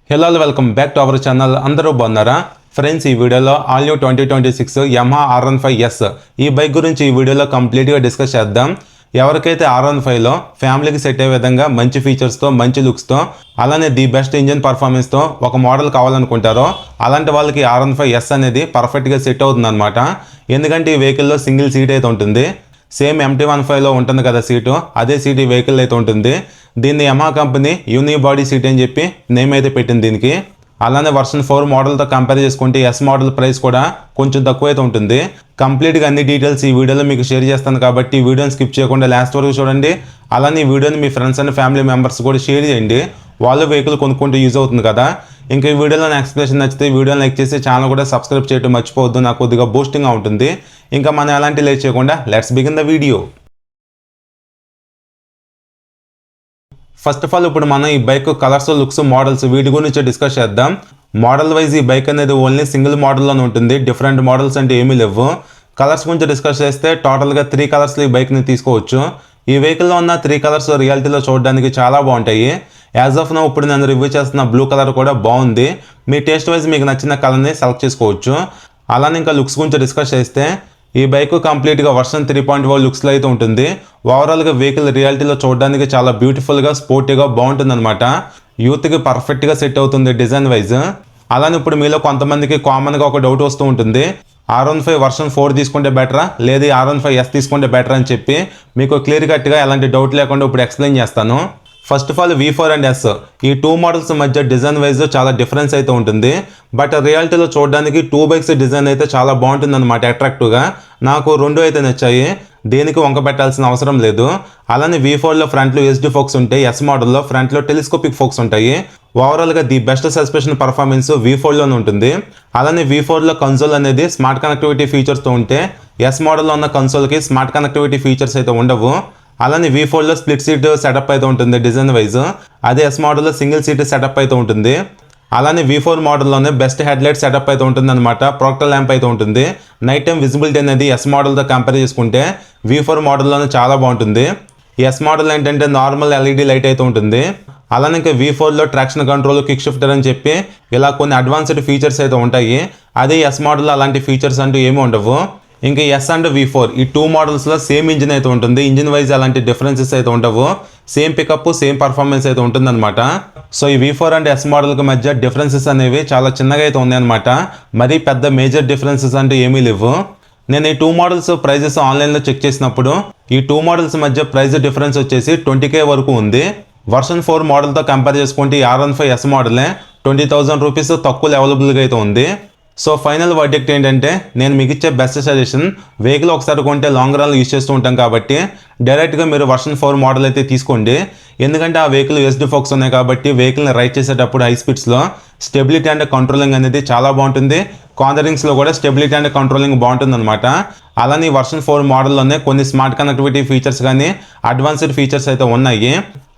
Hello welcome back to our channel. అందరూ బాగున్నారా friends? ఈ వీడియోలో ఆల్ న్యూ 2026 యమహా R15S ఈ బైక్ గురించి ఈ వీడియోలో కంప్లీట్గా డిస్కస్ చేద్దాం. ఎవరికైతే R15లో ఫ్యామిలీకి సెట్ అయ్యే విధంగా మంచి ఫీచర్స్తో, మంచి లుక్స్తో, అలానే ది బెస్ట్ ఇంజిన్ పర్ఫార్మెన్స్తో ఒక మోడల్ కావాలనుకుంటారో అలాంటి వాళ్ళకి R15S అనేది పర్ఫెక్ట్గా సెట్ అవుతుంది అనమాట. ఎందుకంటే ఈ వెహికల్లో సింగిల్ సీట్ అయితే ఉంటుంది. సేమ్ MT-15లో ఉంటుంది కదా సీటు, అదే సీట్ ఈ వెహికల్ అయితే ఉంటుంది. దీన్ని యమహా కంపెనీ యూని బాడీ సీట్ అని చెప్పి నేమ్ అయితే పెట్టింది దీనికి. అలానే వర్షన్ 4 మోడల్తో కంపేర్ చేసుకుంటే ఎస్ మోడల్ ప్రైస్ కూడా కొంచెం తక్కువ అయితే ఉంటుంది. కంప్లీట్గా అన్ని డీటెయిల్స్ ఈ వీడియోలో మీకు షేర్ చేస్తాను కాబట్టి ఈ వీడియోని స్కిప్ చేయకుండా లాస్ట్ వరకు చూడండి. అలానే ఈ వీడియోని మీ ఫ్రెండ్స్ అండ్ ఫ్యామిలీ మెంబర్స్ కూడా షేర్ చేయండి, వాళ్ళు వెహికల్ కొనుక్కుంటూ యూజ్ అవుతుంది కదా. ఇంకా ఈ వీడియోలో నా ఎక్స్ప్లెనేషన్ నచ్చితే వీడియోని లైక్ చేసి ఛానల్ కూడా సబ్స్క్రైబ్ చేయడం మర్చిపోవద్దు, నాకు కొద్దిగా బూస్టింగ్గా ఉంటుంది. ఇంకా మనం ఎలాంటి లేట్ చేయకుండా let's begin the video. First of all ఇప్పుడు మనం ఈ బైక్ కలర్స్, లుక్స్, మోడల్స్ వీటి గురించి డిస్కస్ చేద్దాం. మోడల్ వైజ్ ఈ బైక్ అనేది ఓన్లీ సింగిల్ మోడల్లోనే ఉంటుంది, డిఫరెంట్ మోడల్స్ అంటే ఏమీ లేవు. కలర్స్ గురించి డిస్కస్ చేస్తే టోటల్గా 3 కలర్స్లో ఈ బైక్ని తీసుకోవచ్చు. ఈ వెహికల్లో ఉన్న 3 కలర్స్ రియాలిటీలో చూడడానికి చాలా బాగుంటాయి. యాజ్ ఆఫ్ నో ఇప్పుడు నేను రివ్యూ చేస్తున్న బ్లూ కలర్ కూడా బాగుంది. మీ టేస్ట్ వైజ్ మీకు నచ్చిన కలర్ని సెలెక్ట్ చేసుకోవచ్చు. అలానే ఇంకా లుక్స్ గురించి డిస్కస్ చేస్తే ఈ బైక్ కంప్లీట్గా వర్షన్ 3.0 లుక్స్లో అయితే ఉంటుంది. ఓవరాల్గా వెహికల్ రియాలిటీలో చూడడానికి చాలా బ్యూటిఫుల్గా, స్పోర్టీగా బాగుంటుంది అనమాట. యూత్కి పర్ఫెక్ట్గా సెట్ అవుతుంది డిజైన్ వైజ్. అలానే ఇప్పుడు మీలో కొంతమందికి కామన్గా ఒక డౌట్ వస్తూ ఉంటుంది, R15 వర్షన్ 4 తీసుకుంటే బెటరా లేదా R15S తీసుకుంటే బెటర్ అని చెప్పి. మీకు క్లియర్ కట్గా ఎలాంటి డౌట్ లేకుండా ఇప్పుడు ఎక్స్ప్లెయిన్ చేస్తాను. First of all V4 and S ఈ 2 మోడల్స్ మధ్య డిజైన్ వైజ్ చాలా డిఫరెన్స్ అయితే ఉంటుంది. బట్ రియాలిటీలో చూడడానికి 2 బైక్స్ డిజైన్ అయితే చాలా బాగుంటుంది అనమాట, అట్రాక్టివ్గా. నాకు 2 అయితే నచ్చాయి, దేనికి వంక పెట్టాల్సిన అవసరం లేదు. అలానే V4లో ఫ్రంట్లో SD ఫోక్స్ ఉంటాయి, S మోడల్లో ఫ్రంట్లో టెలిస్కోపిక్ ఫోక్స్ ఉంటాయి. ఓవరాల్గా ది బెస్ట్ సస్పెన్షన్ పర్ఫార్మెన్స్ V4లోనే ఉంటుంది. అలానే V4లో కన్సోల్ అనేది స్మార్ట్ కనెక్టివిటీ ఫీచర్స్తో ఉంటే S మోడల్లో ఉన్న కన్సోల్కి స్మార్ట్ కనెక్టివిటీ ఫీచర్స్ అయితే ఉండవు. అలానే V4లో స్ప్లిట్ సీట్ సెటప్ అయితే ఉంటుంది డిజైన్ వైజ్, అదే S మోడల్లో సింగిల్ సీట్ సెటప్ అయితే ఉంటుంది. అలానే V4 మోడల్లోనే బెస్ట్ హెడ్లైట్ సెటప్ అయితే ఉంటుంది అనమాట, ప్రొజెక్టర్ ల్యాంప్ అయితే ఉంటుంది. నైట్ టైం విజిబిలిటీ అనేది S మోడల్తో కంపేర్ చేసుకుంటే V4 మోడల్లోనే చాలా బాగుంటుంది. S మోడల్ ఏంటంటే నార్మల్ LED లైట్ అయితే ఉంటుంది. అలానే ఇంకా V4లో ట్రాక్షన్ కంట్రోల్, కిక్ షిఫ్టర్ అని చెప్పి ఇలా కొన్ని అడ్వాన్స్డ్ ఫీచర్స్ అయితే ఉంటాయి. అదే S మోడల్లో అలాంటి ఫీచర్స్ అంటూ ఏమీ ఉండవు. ఇంకా S అండ్ V4 ఈ 2 మోడల్స్లో సేమ్ ఇంజిన్ అయితే ఉంటుంది. ఇంజిన్ వైజ్ అలాంటి డిఫరెన్సెస్ అయితే ఉండవు, సేమ్ పికప్, సేమ్ పర్ఫార్మెన్స్ అయితే ఉంటుందన్నమాట. సో ఈ V4 అండ్ S మోడల్కి మధ్య డిఫరెన్సెస్ అనేవి చాలా చిన్నగా అయితే ఉన్నాయన్నమాట, మరీ పెద్ద మేజర్ డిఫరెన్సెస్ అంటూ ఏమీ లేవు. నేను ఈ 2 మోడల్స్ ప్రైజెస్ ఆన్లైన్లో చెక్ చేసినప్పుడు ఈ 2 మోడల్స్ మధ్య ప్రైస్ డిఫరెన్స్ వచ్చేసి 20K వరకు ఉంది. వర్షన్ 4 మోడల్తో కంపేర్ చేసుకుంటే ఈ R15S మోడలే 20,000 రూపీస్ తక్కువ అవైలబుల్గా అయితే ఉంది. సో ఫైనల్ వర్డిక్ట్ ఏంటంటే, నేను మీకు ఇచ్చే బెస్ట్ సజెషన్, వెహికల్ ఒకసారి కొంటే లాంగ్ రన్లో యూజ్ చేస్తూ ఉంటాం కాబట్టి డైరెక్ట్గా మీరు వర్షన్ 4 మోడల్ అయితే తీసుకోండి. ఎందుకంటే ఆ వెహికల్ SD ఫోక్స్ ఉన్నాయి కాబట్టి వెహికల్ని రైడ్ చేసేటప్పుడు హై స్పీడ్స్లో స్టెబిలిటీ అండ్ కంట్రోలింగ్ అనేది చాలా బాగుంటుంది. కార్నరింగ్స్లో కూడా స్టెబిలిటీ అండ్ కంట్రోలింగ్ బాగుంటుంది అనమాట. అలానే వర్షన్ 4 మోడల్లోనే కొన్ని స్మార్ట్ కనెక్టివిటీ ఫీచర్స్ కానీ అడ్వాన్స్డ్ ఫీచర్స్ అయితే ఉన్నాయి.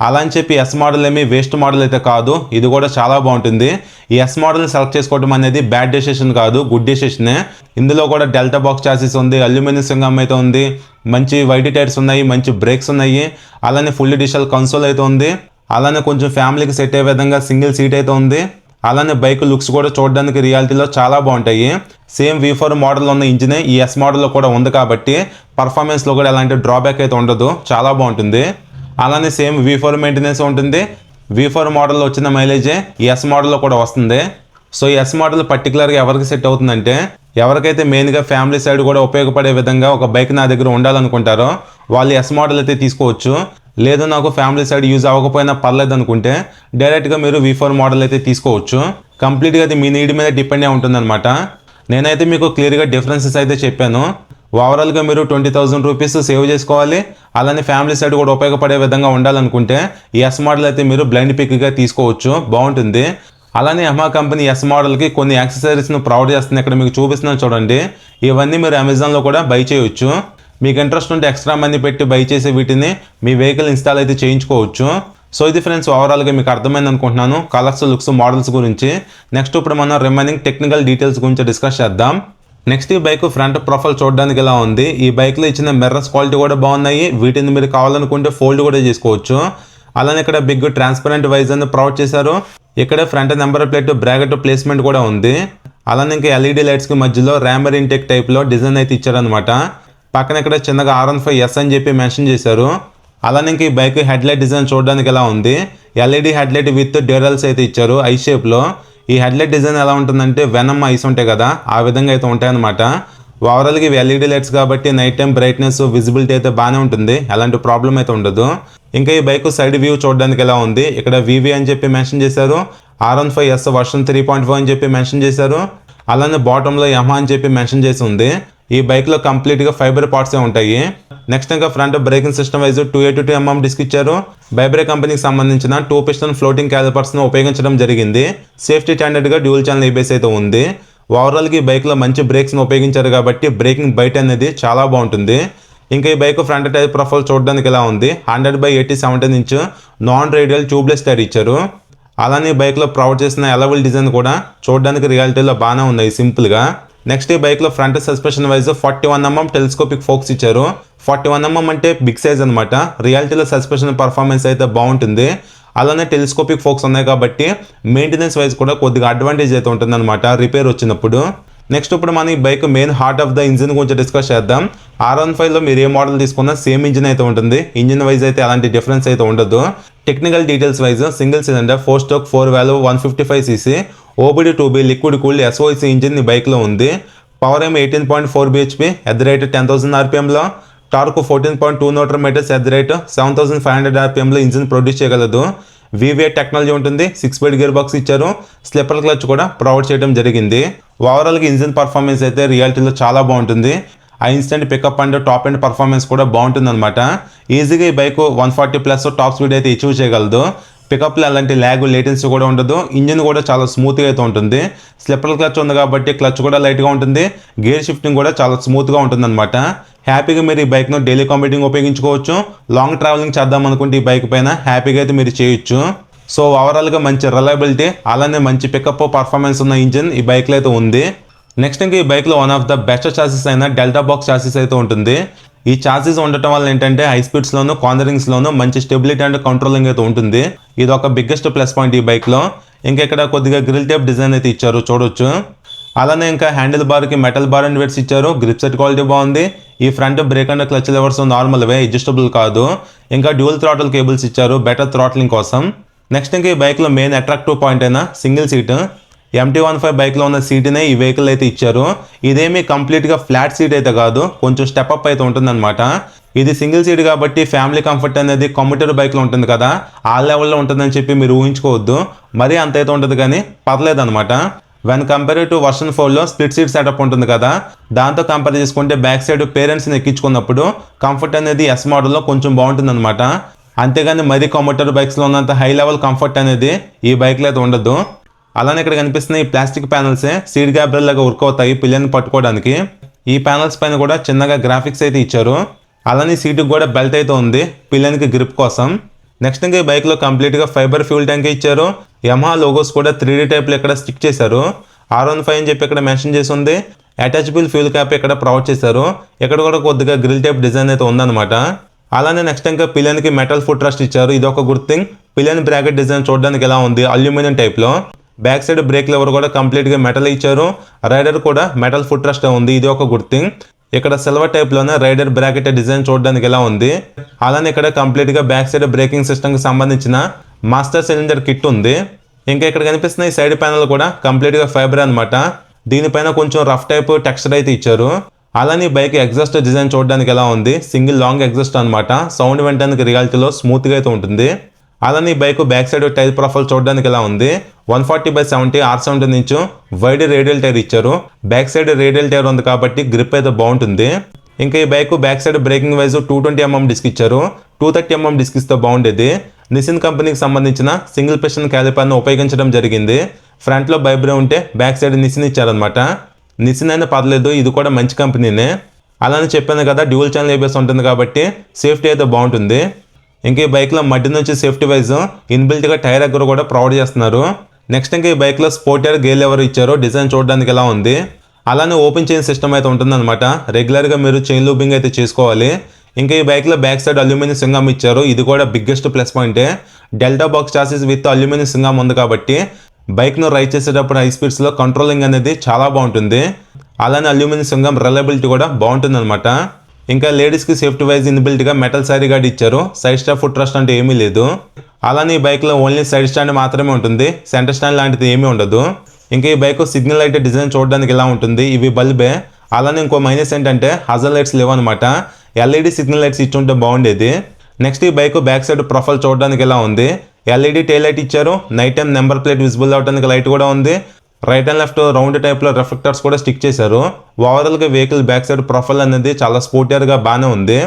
అలా అని చెప్పి S మోడల్ ఏమి వేస్ట్ మోడల్ అయితే కాదు, ఇది కూడా చాలా బాగుంటుంది. ఈ S మోడల్ని సెలెక్ట్ చేసుకోవడం అనేది బ్యాడ్ డెసిషన్ కాదు, గుడ్ డెసిషనే. ఇందులో కూడా డెల్టా బాక్స్ చాసిస్ ఉంది, అల్యూమినియం సింగం అయితే ఉంది, మంచి వైట్ టైర్స్ ఉన్నాయి, మంచి బ్రేక్స్ ఉన్నాయి. అలానే ఫుల్ డిజిటల్ కన్సోల్ అయితే ఉంది. అలానే కొంచెం ఫ్యామిలీకి సెట్ అయ్యే విధంగా సింగిల్ సీట్ అయితే ఉంది. అలానే బైక్ లుక్స్ కూడా చూడడానికి రియాలిటీలో చాలా బాగుంటాయి. సేమ్ V4 మోడల్లో ఉన్న ఇంజినే ఈ S మోడల్లో కూడా ఉంది కాబట్టి పర్ఫార్మెన్స్లో కూడా ఎలాంటి డ్రాబ్యాక్ అయితే ఉండదు, చాలా బాగుంటుంది. అలానే సేమ్ V4 మెయింటెనెన్స్ ఉంటుంది. V4 మోడల్లో వచ్చిన మైలేజే ఈ S మోడల్లో కూడా వస్తుంది. సో ఈ S మోడల్ పర్టికులర్గా ఎవరికి సెట్ అవుతుందంటే, ఎవరికైతే మెయిన్గా ఫ్యామిలీ సైడ్ కూడా ఉపయోగపడే విధంగా ఒక బైక్ నా దగ్గర ఉండాలనుకుంటారో వాళ్ళు S మోడల్ అయితే తీసుకోవచ్చు. లేదు నాకు ఫ్యామిలీ సైడ్ యూజ్ అవ్వకపోయినా పర్లేదు అనుకుంటే డైరెక్ట్గా మీరు V4 మోడల్ అయితే తీసుకోవచ్చు. కంప్లీట్గా అది మీ నీడ్ మీద డిపెండ్ అయి ఉంటుందన్నమాట. నేనైతే మీకు క్లియర్గా డిఫరెన్సెస్ అయితే చెప్పాను. ఓవరాల్గా మీరు 20,000 రూపీస్ సేవ్ చేసుకోవాలి. అలానే ఫ్యామిలీ సైడ్ కూడా ఉపయోగపడే విధంగా ఉండాలనుకుంటే ఈ S మోడల్ అయితే మీరు బ్లైండ్ పిక్గా తీసుకోవచ్చు, బాగుంటుంది. అలానే యమహా కంపెనీ S మోడల్కి కొన్ని యాక్సెసరీస్ను ప్రొవైడ్ చేస్తుంది. ఇక్కడ మీకు చూపిస్తున్నాను చూడండి. ఇవన్నీ మీరు అమెజాన్లో కూడా బై చేయొచ్చు. మీకు ఇంట్రెస్ట్ ఉంటే ఎక్స్ట్రా మనీ పెట్టి బై చేసి వీటిని మీ వెహికల్ ఇన్స్టాల్ అయితే చేయించుకోవచ్చు. సో ఇది ఫ్రెండ్స్, ఓవరాల్గా మీకు అర్థమైంది అనుకుంటున్నాను కలర్స్, లుక్స్, మోడల్స్ గురించి. నెక్స్ట్ ఇప్పుడు మనం రిమైనింగ్ టెక్నికల్ డీటెయిల్స్ గురించి డిస్కస్ చేద్దాం. నెక్స్ట్ ఈ బైక్ ఫ్రంట్ ప్రొఫైల్ చూడడానికి ఎలా ఉంది. ఈ బైక్లో ఇచ్చిన మిర్రర్స్ క్వాలిటీ కూడా బాగున్నాయి. వీటిని మీరు కావాలనుకుంటే ఫోల్డ్ కూడా చేసుకోవచ్చు. అలానే ఇక్కడ బిగ్ ట్రాన్స్పరెంట్ వైజర్ ప్రొవైడ్ చేశారు. ఇక్కడ front number plate bracket placement కూడా ఉంది. అలానే ఇంకా ఎల్ఈడి లైట్స్ కి మధ్యలో ర్యామర్ ఇంటెక్ టైప్ లో డిజైన్ అయితే ఇచ్చారనమాట. పక్కన ఇక్కడ చిన్నగా R15S అని చెప్పి మెన్షన్ చేశారు. అలానే ఇంక ఈ బైక్ హెడ్ లైట్ డిజైన్ చూడడానికి ఎలా ఉంది, ఎల్ఈడి హెడ్ లైట్ విత్ డ్యూరల్స్ అయితే ఇచ్చారు ఐ షేప్ లో. ఈ హెడ్ లైట్ డిజైన్ ఎలా ఉంటుందంటే వెనమ్ ఐస్ ఉంటాయి కదా, ఆ విధంగా అయితే ఉంటాయన్నమాట. ఓవరాల్గా ఇవి ఎల్ఈడి లైట్స్ కాబట్టి నైట్ టైం బ్రైట్నెస్ విజిబిలిటీ అయితే బాగానే ఉంటుంది, ఎలాంటి ప్రాబ్లం అయితే ఉండదు. ఇంకా ఈ బైక్ సైడ్ వ్యూ చూడడానికి ఎలా ఉంది, ఇక్కడ వివి అని చెప్పి మెన్షన్ చేశారు. R15S వర్షన్ 3.5 అని చెప్పి మెన్షన్ చేశారు. అలానే బాటంలో యమహా అని చెప్పి మెన్షన్ చేసి ఉంది. ఈ బైక్లో కంప్లీట్గా ఫైబర్ పార్ట్సే ఉంటాయి. నెక్స్ట్ ఇంకా front braking system wise 282mm disc ఇచ్చారు. బైబ్రే కంపెనీకి సంబంధించిన 2 పిస్టన్ ఫ్లోటింగ్ క్యాలిపర్స్ను ఉపయోగించడం జరిగింది. సేఫ్టీ స్టాండర్డ్గా డ్యూల్ ఛానల్ ఏబిఎస్ అయితే ఉంది. ఓవరాల్గా ఈ బైక్లో మంచి బ్రేక్స్ని ఉపయోగించారు కాబట్టి బ్రేకింగ్ బైట్ అనేది చాలా బాగుంటుంది. ఇంకా ఈ బైక్ ఫ్రంట్ టైర్ ప్రొఫైల్ చూడడానికి ఎలా ఉంది, 100/80 17 inch non radial tubeless tyre ఇచ్చారు. అలానే ఈ బైక్లో ప్రొవైడ్ చేసిన ఎలవల్ డిజైన్ కూడా చూడడానికి రియాలిటీలో బాగానే ఉన్నాయి సింపుల్గా. నెక్స్ట్ ఈ బైక్లో front suspension wise 41mm telescopic forks ఇచ్చారు. 41mm అంటే బిగ్ సైజ్ అనమాట. రియాలిటీలో సస్పెన్షన్ పర్ఫార్మెన్స్ అయితే బాగుంటుంది. అలానే టెలిస్కోపిక్ ఫోక్స్ ఉన్నాయి కాబట్టి మెయింటెనెన్స్ వైజ్ కూడా కొద్దిగా అడ్వాంటేజ్ అయితే ఉంటుందన్నమాట రిపేర్ వచ్చినప్పుడు. నెక్స్ట్ ఇప్పుడు మనం ఈ bike main heart of the engine గురించి డిస్కస్ చేద్దాం. R15లో మీరు ఏ మోడల్ తీసుకున్నా సేమ్ ఇంజిన్ అయితే ఉంటుంది. ఇంజిన్ వైజ్ అయితే అలాంటి డిఫరెన్స్ అయితే ఉండదు. Technical details wise single cylinder 4 stroke 4 valve 155cc OBD 2B liquid cooled SOEC engine ఈ బైక్లో ఉంది. Power 18.4 bhp at the rate 10,000 RPMలో, torque 14.2 Nm at the rate 7,500 RPMలో ఇంజిన్ ప్రొడ్యూస్ చేయగలదు. VVA టెక్నాలజీ ఉంటుంది. 6 స్పీడ్ గేర్ బాక్స్ ఇచ్చారు. Slipper clutch కూడా provide చేయడం జరిగింది. ఓవరాల్గా ఇంజిన్ పర్ఫార్మెన్స్ అయితే రియాలిటీలో చాలా బాగుంటుంది. ఆ instant pickup and top end performance కూడా బాగుంటుంది అనమాట. ఈజీగా ఈ బైక్ 140+ టాప్ స్పీడ్ అయితే అచీవ్ చేయగలదు. పికప్లో అలాంటి ల్యాగ్ లేటెన్సీ కూడా ఉండదు. ఇంజిన్ కూడా చాలా స్మూత్గా అయితే ఉంటుంది. స్లిప్పర్ క్లచ్ ఉంది కాబట్టి క్లచ్ కూడా లైట్గా ఉంటుంది. గేర్ షిఫ్టింగ్ కూడా చాలా స్మూత్గా ఉంటుంది అనమాట. హ్యాపీగా మీరు ఈ బైక్ను డైలీ కాంపిటింగ్ ఉపయోగించుకోవచ్చు. లాంగ్ ట్రావెలింగ్ చేద్దాం అనుకుంటే ఈ బైక్ పైన హ్యాపీగా అయితే మీరు చేయొచ్చు. సో ఓవరాల్గా మంచి రిలయబిలిటీ అలానే మంచి పికప్ పర్ఫార్మెన్స్ ఉన్న ఇంజిన్ ఈ బైక్లో అయితే ఉంది. నెక్స్ట్ ఇంకా ఈ బైక్లో one of the best chassis అయిన డెల్టా బాక్స్ చాసిస్ అయితే ఉంటుంది. ఈ చాసిస్ ఉండటం వల్ల ఏంటంటే హై స్పీడ్స్లోను కార్నరింగ్స్లోను మంచి స్టెబిలిటీ అండ్ కంట్రోలింగ్ అయితే ఉంటుంది. ఇది ఒక బిగ్గెస్ట్ ప్లస్ పాయింట్ ఈ బైక్లో. ఇంకా ఇక్కడ కొద్దిగా గ్రిల్ టైప్ డిజైన్ అయితే ఇచ్చారు చూడొచ్చు. అలానే ఇంకా హ్యాండిల్ బార్కి మెటల్ బార్ అండ్ వెట్స్ ఇచ్చారు. గ్రిప్ సెట్ క్వాలిటీ బాగుంది. ఈ front brake and clutch levers నార్మల్వే, అడ్జస్టబుల్ కాదు. ఇంకా డ్యూల్ థ్రాటల్ కేబుల్స్ ఇచ్చారు బెటర్ థ్రాట్లింగ్ కోసం. నెక్స్ట్ ఇంకా ఈ బైక్లో మెయిన్ అట్రాక్టివ్ పాయింట్ అయినా సింగిల్ సీట్. MT-15 బైక్లో ఉన్న సీట్నే ఈ వెహికల్ అయితే ఇచ్చారు. ఇదేమీ కంప్లీట్గా ఫ్లాట్ సీట్ అయితే కాదు, కొంచెం స్టెప్ అప్ అయితే ఉంటుందన్నమాట. ఇది సింగిల్ సీట్ కాబట్టి ఫ్యామిలీ కంఫర్ట్ అనేది కమ్యూటర్ బైక్లో ఉంటుంది కదా, ఆ లెవెల్లో ఉంటుందని చెప్పి మీరు ఊహించుకోవద్దు. మరీ అంత అయితే ఉంటుంది కానీ పర్లేదు అనమాట. వెన్ కంపేర్ టు వర్షన్ 4లో స్ప్లిట్ సీట్ సెటప్ ఉంటుంది కదా, దాంతో కంపేర్ చేసుకుంటే బ్యాక్ సైడ్ పేరెంట్స్ని ఎక్కించుకున్నప్పుడు కంఫర్ట్ అనేది S మోడల్లో కొంచెం బాగుంటుంది అనమాట. అంతేగాని మరీ కమ్యూటర్ బైక్స్లో ఉన్నంత హై లెవెల్ కంఫర్ట్ అనేది ఈ బైక్లో అయితే ఉండదు. అలానే ఇక్కడ కనిపిస్తున్న ఈ ప్లాస్టిక్ ప్యానల్సే సీట్ గ్యాబ్రెల్ లాగా వర్క్ అవుతాయి పిల్లల్ని పట్టుకోవడానికి. ఈ ప్యానల్స్ పైన కూడా చిన్నగా గ్రాఫిక్స్ అయితే ఇచ్చారు. అలానే సీటుకి కూడా బెల్ట్ అయితే ఉంది పిల్లలకి గ్రిప్ కోసం. నెక్స్ట్ ఇంకా ఈ బైక్లో కంప్లీట్గా ఫైబర్ ఫ్యూల్ ట్యాంక్ ఇచ్చారు. యమహా లోగోస్ కూడా 3D టైప్లో ఇక్కడ స్టిక్ చేశారు. R15 అని చెప్పి ఇక్కడ మెన్షన్ చేసి ఉంది. అటాచబుల్ ఫ్యూల్ క్యాప్ ఇక్కడ ప్రొవైడ్ చేశారు. ఇక్కడ కూడా కొద్దిగా గ్రిల్ టైప్ డిజైన్ అయితే ఉందన్నమాట. అలానే నెక్స్ట్ ఇంకా పిల్లలకి మెటల్ ఫుట్ రెస్ట్ ఇచ్చారు. ఇది ఒక గుడ్ థింగ్. పిల్లల బ్రాకెట్ డిజైన్ చూడడానికి ఎలా ఉంది, అల్యూమినియం టైప్లో. బ్యాక్ సైడ్ బ్రేక్ లెవర్ కూడా కంప్లీట్గా మెటల్ ఇచ్చారు. రైడర్ కూడా మెటల్ ఫుట్ రెస్ట్ ఉంది, ఇది ఒక గుడ్ థింగ్. ఇక్కడ సిల్వర్ టైప్లోనే రైడర్ బ్రాకెట్ డిజైన్ చూడడానికి ఎలా ఉంది. అలానే ఇక్కడ కంప్లీట్గా బ్యాక్ సైడ్ బ్రేకింగ్ సిస్టమ్కి సంబంధించిన మాస్టర్ సిలిండర్ కిట్ ఉంది. ఇంకా ఇక్కడ కనిపిస్తున్న ఈ సైడ్ ప్యానల్ కూడా కంప్లీట్గా ఫైబర్ అనమాట. దీనిపైన కొంచెం రఫ్ టైప్ టెక్స్చర్ అయితే ఇచ్చారు. అలానే బైక్ ఎగ్జాస్ట్ డిజైన్ చూడడానికి ఎలా ఉంది, సింగిల్ లాంగ్ ఎగ్జాస్ట్ అనమాట. సౌండ్ వినడానికి రియాలిటీలో స్మూత్గా అయితే ఉంటుంది. అలానే ఈ bike back side tyre profile చూడడానికి ఎలా ఉంది, 140/70 R17 inch wide radial tyre ఇచ్చారు. బ్యాక్ సైడ్ రేడియల్ టైర్ ఉంది కాబట్టి గ్రిప్ అయితే బాగుంటుంది. ఇంకా ఈ bike back side braking wise 220mm disc ఇచ్చారు. 230mm డిస్క్ ఇస్తే బాగుండేది. నిసిన్ కంపెనీకి సంబంధించిన సింగిల్ పిస్టన్ క్యాలిపర్ను ఉపయోగించడం జరిగింది. ఫ్రంట్లో బైబ్రే ఉంటే బ్యాక్ సైడ్ నిసిన్ ఇచ్చారనమాట. నిసిన్ అయినా పర్లేదు, ఇది కూడా మంచి కంపెనీనే. అలానే చెప్పాను కదా డ్యూల్ ఛానల్ ఏబిఎస్ ఉంటుంది కాబట్టి సేఫ్టీ అయితే బాగుంటుంది. ఇంకా ఈ బైక్లో మధ్య నుంచి సేఫ్టీ వైజ్ ఇన్బిల్ట్గా టైర్ ఎగ్గర కూడా ప్రొవైడ్ చేస్తున్నారు. నెక్స్ట్ ఇంకా ఈ బైక్లో స్పోర్టియర్ గేర్ లెవర్ ఇచ్చారు. డిజైన్ చూడడానికి ఎలా ఉంది. అలానే ఓపెన్ చైన్ సిస్టమ్ అయితే ఉంటుందన్నమాట. రెగ్యులర్గా మీరు చైన్ లూబింగ్ అయితే చేసుకోవాలి. ఇంకా ఈ బైక్లో బ్యాక్ సైడ్ అల్యూమినియం సింగం ఇచ్చారు, ఇది కూడా బిగ్గెస్ట్ ప్లస్ పాయింటే. Delta box chassis with aluminium swingarm ఉంది కాబట్టి బైక్ను రైడ్ చేసేటప్పుడు హై స్పీడ్స్లో కంట్రోలింగ్ అనేది చాలా బాగుంటుంది. అలానే అల్యూమినియం సింగం రిలయబిలిటీ కూడా బాగుంటుంది అనమాట. ఇంకా లేడీస్కి సేఫ్టీ వైజ్ ఇన్బిల్ట్గా మెటల్ సైడ్ గార్డ్ ఇచ్చారు, సైడ్ స్టాప్ ఫుట్ రెస్ట్ అంటే ఏమీ లేదు. అలానే ఈ బైక్లో ఓన్లీ సైడ్ స్టాండ్ మాత్రమే ఉంటుంది, సెంటర్ స్టాండ్ లాంటిది ఏమీ ఉండదు. ఇంకా ఈ బైక్ సిగ్నల్ లైట్ డిజైన్ చూడడానికి ఇలా ఉంటుంది, ఇవి బల్బే. అలానే ఇంకో మైనస్ ఏంటంటే హజర్ లైట్స్ లేవు అనమాట, ఎల్ఈడి సిగ్నల్ లైట్స్ ఇచ్చుంటే బాగుండేది. నెక్స్ట్ ఈ బైక్ బ్యాక్ సైడ్ ప్రొఫైల్ చూడడానికి ఇలా ఉంది, ఎల్ఈడి టైల్ లైట్ ఇచ్చారు, night time number plate visible అవడానికి లైట్ కూడా ఉంది. రైట్ అండ్ లెఫ్ట్ రౌండ్ టైప్లో రిఫ్లెక్టర్స్ కూడా స్టిక్ చేశారు. ఓవరాల్గా వెహికల్ బ్యాక్ సైడ్ ప్రొఫైల్ అనేది చాలా స్పోర్టియర్గా బాగానే ఉంది.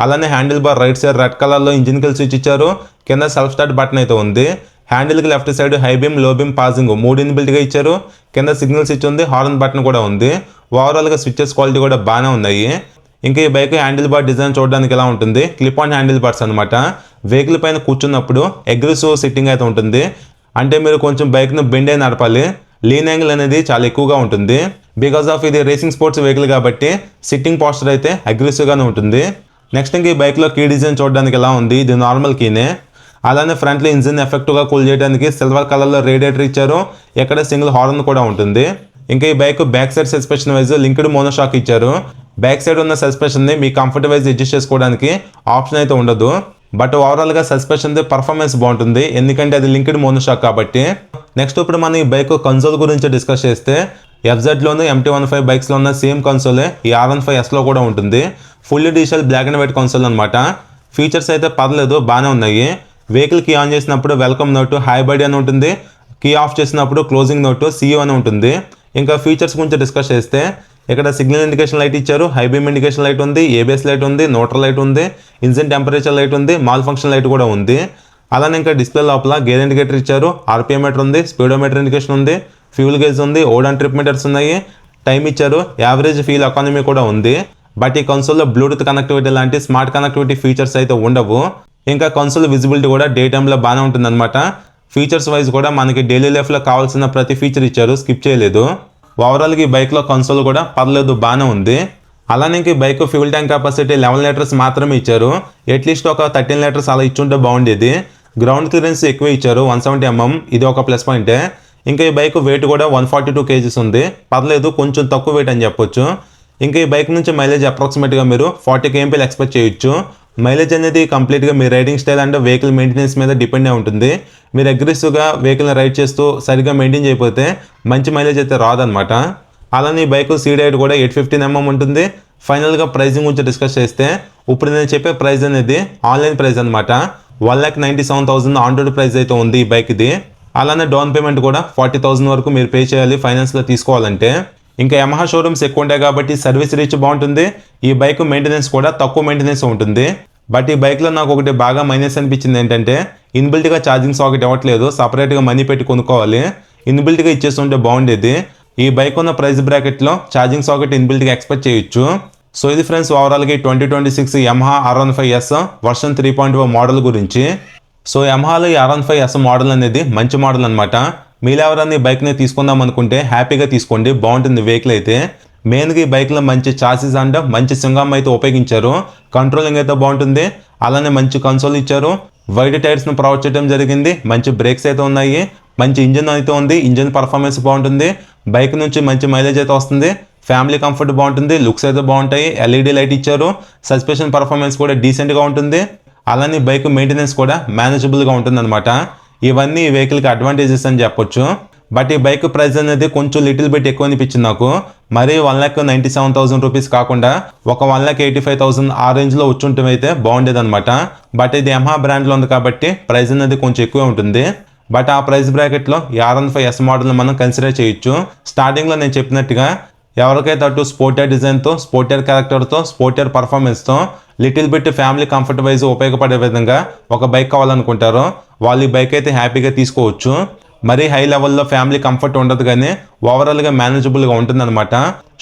అలానే handle bar right side red కలర్లో ఇంజిన్ కిల్ స్విచ్ ఇచ్చారు, కింద సెల్ఫ్ స్టార్ట్ బటన్ అయితే ఉంది. హ్యాండిల్కి left side high beam low beam passing 3 ఇన్బిల్ట్గా ఇచ్చారు, కింద సిగ్నల్ స్విచ్ ఉంది, హార్న్ బటన్ కూడా ఉంది. ఓవరాల్గా స్విచెస్ క్వాలిటీ కూడా బాగానే ఉన్నాయి. ఇంకా ఈ బైక్ హ్యాండిల్ బార్ డిజైన్ చూడడానికి ఎలా ఉంటుంది, క్లిప్ ఆన్ హ్యాండిల్ బార్స్ అనమాట. వెహికల్ పైన కూర్చున్నప్పుడు అగ్రెసివ్ సిట్టింగ్ అయితే ఉంటుంది, అంటే మీరు కొంచెం బైక్ను బెండ్ అయి నడపాలి. లీన్ యాంగిల్ అనేది చాలా ఎక్కువగా ఉంటుంది, బికాస్ ఆఫ్ ఇది రేసింగ్ స్పోర్ట్స్ వెహికల్ కాబట్టి సిట్టింగ్ పోస్చర్ అయితే అగ్రెసివ్గానే ఉంటుంది. నెక్స్ట్ ఇంకా ఈ బైక్లో కీ డిజైన్ చూడడానికి ఎలా ఉంది, ఇది నార్మల్ కీనే. అలానే ఫ్రంట్లో ఇంజిన్ ఎఫెక్టివ్గా కూల్ చేయడానికి సిల్వర్ కలర్లో రేడియేటర్ ఇచ్చారు, ఎక్కడ సింగిల్ హార్న్ కూడా ఉంటుంది. ఇంకా ఈ bike back side suspension wise linked monoshock ఇచ్చారు. బ్యాక్ సైడ్ ఉన్న సస్పెన్షన్ని మీ కంఫర్ట్ వైజ్ అడ్జస్ట్ చేసుకోవడానికి ఆప్షన్ అయితే ఉండదు, బట్ ఓవరాల్గా సస్పెన్షన్ పర్ఫార్మెన్స్ బాగుంటుంది, ఎందుకంటే అది లింక్డ్ మోనోషాక్ కాబట్టి. నెక్స్ట్ ఇప్పుడు మనం ఈ బైక్ కన్సోల్ గురించి డిస్కస్ చేస్తే ఎఫ్జెడ్లోను MT-15 బైక్స్లో ఉన్న సేమ్ కన్సోలే ఈ R15Sలో కూడా ఉంటుంది. Fully digital black and white console అనమాట. ఫీచర్స్ అయితే పర్లేదు, బాగానే ఉన్నాయి. వెహికల్ కీ ఆన్ చేసినప్పుడు వెల్కమ్ నోటు హాయ్ బడి అని ఉంటుంది, కీ ఆఫ్ చేసినప్పుడు క్లోజింగ్ నోటు CEO అని ఉంటుంది. ఇంకా ఫీచర్స్ గురించి డిస్కస్ చేస్తే ఇక్కడ సిగ్నల్ ఇండికేషన్ లైట్ ఇచ్చారు, హై బీమ్ ఇండికేషన్ లైట్ ఉంది, ABS లైట్ ఉంది, న్యూట్రల్ లైట్ ఉంది, ఇంజిన్ టెంపరేచర్ లైట్ ఉంది, మాల్ ఫంక్షన్ లైట్ కూడా ఉంది. అలానే ఇంకా డిస్ప్లే లోపల గేర్ ఇండికేటర్ ఇచ్చారు, RPM మీటర్ ఉంది, స్పీడోమీటర్ ఇండికేషన్ ఉంది, ఫ్యూల్ గేజ్ ఉంది, ఓడన్ ట్రిప్ మీటర్స్ ఉన్నాయి, టైం ఇచ్చారు, యావరేజ్ ఫ్యూల్ ఎకానమీ కూడా ఉంది. బట్ ఈ కన్సోల్లో బ్లూటూత్ కనెక్టివిటీ లాంటి స్మార్ట్ కనెక్టివిటీ ఫీచర్స్ అయితే ఉండవు. ఇంకా కన్సోల్ విజిబిలిటీ కూడా డే టైంలో బాగానే ఉంటుంది అనమాట. ఫీచర్స్ వైజ్ కూడా మనకి డైలీ లైఫ్లో కావాల్సిన ప్రతి ఫీచర్ ఇచ్చారు, స్కిప్ చేయలేదు. ఓవరాల్గా ఈ బైక్లో కన్సోల్ కూడా పర్లేదు, బాగానే ఉంది. అలానే ఈ bike fuel tank capacity 11 litres మాత్రమే ఇచ్చారు, అట్లీస్ట్ ఒక 13 లీటర్స్ అలా ఇచ్చుంటే బాగుండేది. గ్రౌండ్ క్లియరెన్స్ ఎక్కువ ఇచ్చారు, 170 mm, ఇది ఒక ప్లస్ పాయింటే. ఇంకా ఈ బైక్ వెయిట్ కూడా 142 kgs ఉంది, పర్లేదు, కొంచెం తక్కువ వెయిట్ అని చెప్పొచ్చు. ఇంకా ఈ బైక్ నుంచి మైలేజ్ అప్రాక్సిమేట్గా మీరు 40 kmpl ఎక్స్పెక్ట్ చేయొచ్చు. మైలేజ్ అనేది కంప్లీట్గా మీ riding style and vehicle maintenance మీద డిపెండ్ అయి ఉంటుంది. మీరు అగ్రెసివ్గా వెహికల్ని రైడ్ చేస్తూ సరిగ్గా మెయింటైన్ చేయకపోతే మంచి మైలేజ్ అయితే రాదనమాట. అలానే ఈ బైక్ సీట్ హైట్ కూడా 815 mm ఉంటుంది. ఫైనల్గా ప్రైజింగ్ గురించి డిస్కస్ చేస్తే ఇప్పుడు నేను చెప్పే ప్రైస్ అనేది ఆన్లైన్ ప్రైస్ అనమాట, 1,97,000 ఆన్ రోడ్ ప్రైస్ అయితే ఉంది ఈ బైక్ ఇది. అలానే డౌన్ పేమెంట్ కూడా 40,000 వరకు మీరు పే చేయాలి ఫైనాన్స్లో తీసుకోవాలంటే. ఇంకా యమహా షోరూమ్స్ ఎక్కువ ఉంటాయి కాబట్టి సర్వీస్ రీచ్ బాగుంటుంది. ఈ బైక్ మెయింటెనెన్స్ కూడా తక్కువ మెయింటెనెన్స్ ఉంటుంది. బట్ ఈ బైక్లో నాకు ఒకటి బాగా మైనస్ అనిపించింది ఏంటంటే ఇన్బిల్ట్గా ఛార్జింగ్ సాకెట్ ఇవ్వట్లేదు, సపరేట్గా మనీ పెట్టి కొనుక్కోవాలి. ఇన్బిల్ట్గా ఇచ్చేస్తుంటే బాగుండేది. ఈ బైక్ ఉన్న ప్రైస్ బ్రాకెట్లో ఛార్జింగ్ సాకెట్ ఇన్బిల్ట్గా ఎక్స్పెక్ట్ చేయొచ్చు. సో ఇది ఫ్రెండ్స్ ఓవరాల్గా 2026 యమహా R15S వర్షన్ 3.0 మోడల్ గురించి. సో యమహాలో ఈ R15S మోడల్ అనేది మంచి మోడల్ అనమాట. మీరు ఎవరైనా ఈ బైక్ని తీసుకుందాం అనుకుంటే హ్యాపీగా తీసుకోండి, బాగుంటుంది వెహికల్ అయితే. మెయిన్గా ఈ బైక్లో మంచి చాసిస్ అండ్ మంచి సింగం అయితే ఉపయోగించారు, కంట్రోలింగ్ అయితే బాగుంటుంది. అలానే మంచి కన్సోల్ ఇచ్చారు, వైడ్ టైర్స్ను ప్రొవైడ్ చేయడం జరిగింది, మంచి బ్రేక్స్ అయితే ఉన్నాయి, మంచి ఇంజిన్ అయితే ఉంది, ఇంజిన్ పర్ఫార్మెన్స్ బాగుంటుంది, బైక్ నుంచి మంచి మైలేజ్ అయితే వస్తుంది, ఫ్యామిలీ కంఫర్ట్ బాగుంటుంది, లుక్స్ అయితే బాగుంటాయి, LED లైట్ ఇచ్చారు, సస్పెన్షన్ పర్ఫార్మెన్స్ కూడా డీసెంట్గా ఉంటుంది. అలానే బైక్ మెయింటెనెన్స్ కూడా మేనేజబుల్గా ఉంటుంది అనమాట. ఇవన్నీ ఈ వెహికల్కి అడ్వాంటేజెస్ అని చెప్పొచ్చు. బట్ ఈ బైక్ ప్రైస్ అనేది కొంచెం లిటిల్ బిట్ ఎక్కువ అనిపించింది నాకు. మరీ 1,97,000 రూపీస్ కాకుండా ఒక 1,85,000 ఆ రేంజ్లో వచ్చుంటే అయితే బాగుండేది అనమాట. బట్ ఇది యమహా బ్రాండ్లో ఉంది కాబట్టి ప్రైస్ అనేది కొంచెం ఎక్కువ ఉంటుంది. బట్ ఆ ప్రైస్ బ్రాకెట్లో ఈ R15S మోడల్ని మనం కన్సిడర్ చేయొచ్చు. స్టార్టింగ్లో నేను చెప్పినట్టుగా ఎవరికైతే అటు స్పోర్టియర్ డిజైన్తో, స్పోర్టియర్ క్యారెక్టర్తో, స్పోర్టియర్ పర్ఫార్మెన్స్తో, little bit family comfort wise ఉపయోగపడే విధంగా ఒక బైక్ కావాలనుకుంటారో వాళ్ళు ఈ బైక్ అయితే హ్యాపీగా తీసుకోవచ్చు. మరీ హై లెవెల్లో ఫ్యామిలీ కంఫర్ట్ ఉండదు, కానీ ఓవరాల్గా మేనేజబుల్గా ఉంటుందన్నమాట.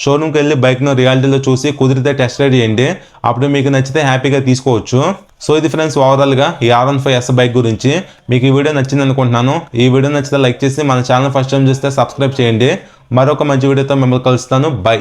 షోరూమ్కి వెళ్ళి బైక్ను రియాలిటీలో చూసి కుదిరితే టెస్ట్ రైడ్ చేయండి, అప్పుడు మీకు నచ్చితే హ్యాపీగా తీసుకోవచ్చు. సో ఇది ఫ్రెండ్స్ ఓవరాల్గా ఈ R15S బైక్ గురించి. మీకు ఈ వీడియో నచ్చింది అనుకుంటున్నాను. ఈ వీడియో నచ్చితే లైక్ చేసి మన ఛానల్ ఫస్ట్ టైం చూస్తే సబ్స్క్రైబ్ చేయండి. మరొక మంచి వీడియోతో మిమ్మల్ని కలుస్తాను. బై.